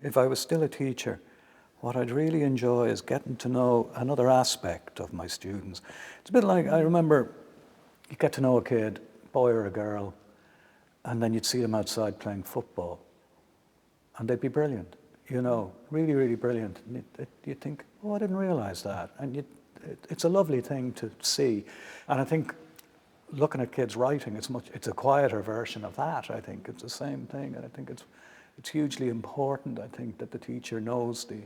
if I was still a teacher, what I'd really enjoy is getting to know another aspect of my students. It's a bit like, I remember you get to know a kid, boy or a girl, and then you'd see them outside playing football, and they'd be brilliant, you know, really, really brilliant. And you'd think, oh, I didn't realize that. And it's a lovely thing to see. And I think looking at kids writing, it's a quieter version of that, I think. It's the same thing, and I think it's hugely important, I think, that the teacher knows the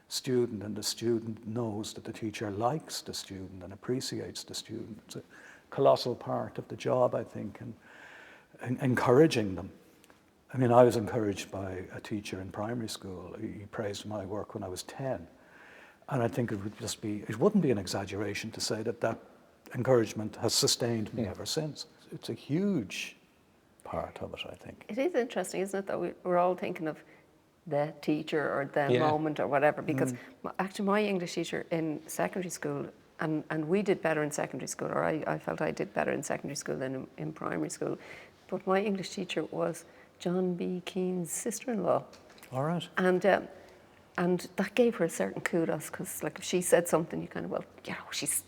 student and the student knows that the teacher likes the student and appreciates the student. It's a colossal part of the job, I think, and encouraging them. I mean, I was encouraged by a teacher in primary school. He praised my work when I was 10. And I think it wouldn't be an exaggeration to say that encouragement has sustained me ever since. It's a huge part of it, I think. It is interesting, isn't it, that we're all thinking of the teacher or the moment or whatever, because actually my English teacher in secondary school, and we did better in secondary school, or I felt I did better in secondary school than in primary school, but my English teacher was John B. Keane's sister-in-law. All right. And that gave her a certain kudos, because like if she said something, you kind of, well, you know, she's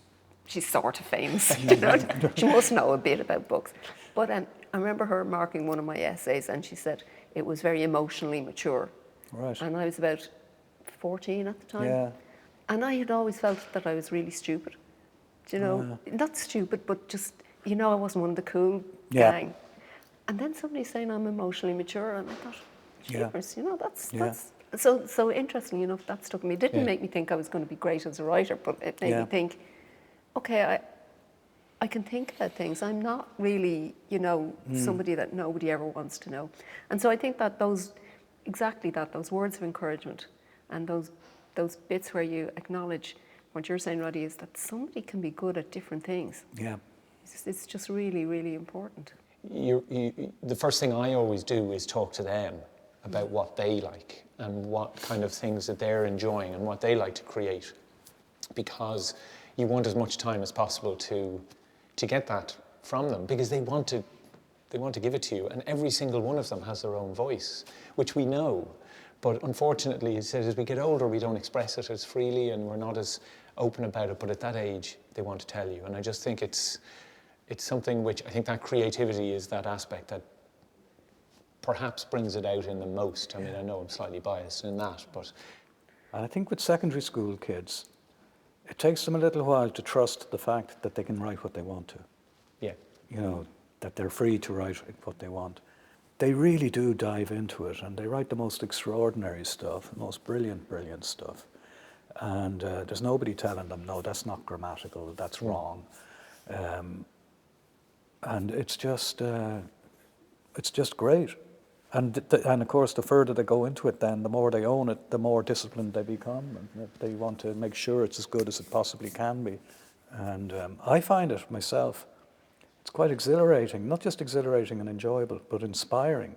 sort of famous, you know, she must know a bit about books. But I remember her marking one of my essays, and she said it was very emotionally mature. Right. And I was about 14 at the time. Yeah. And I had always felt that I was really stupid. You know, not stupid, but just, you know, I wasn't one of the cool gang. And then somebody saying I'm emotionally mature, and I thought, jeepers, you know, that's so interesting, you know, that stuck with me. It didn't make me think I was going to be great as a writer, but it made me think, okay, I can think about things. I'm not really, you know, somebody that nobody ever wants to know. And so I think that those words of encouragement and those bits where you acknowledge what you're saying, Roddy, is that somebody can be good at different things. Yeah. It's just really, really important. The first thing I always do is talk to them about what they like and what kind of things that they're enjoying and what they like to create, because you want as much time as possible to get that from them, because they want to give it to you, and every single one of them has their own voice, which we know. But unfortunately, he says, as we get older, we don't express it as freely and we're not as open about it. But at that age, they want to tell you. And I just think it's something which, I think that creativity is that aspect that perhaps brings it out in the most. I mean, I know I'm slightly biased in that, but... And I think with secondary school kids, it takes them a little while to trust the fact that they can write what they want to. Yeah. You know, that they're free to write what they want. They really do dive into it, and they write the most extraordinary stuff, the most brilliant, brilliant stuff. And there's nobody telling them, no, that's not grammatical, that's wrong. And it's just great. And of course, the further they go into it, then the more they own it, the more disciplined they become, and they want to make sure it's as good as it possibly can be. And I find it myself, it's quite exhilarating, not just exhilarating and enjoyable, but inspiring.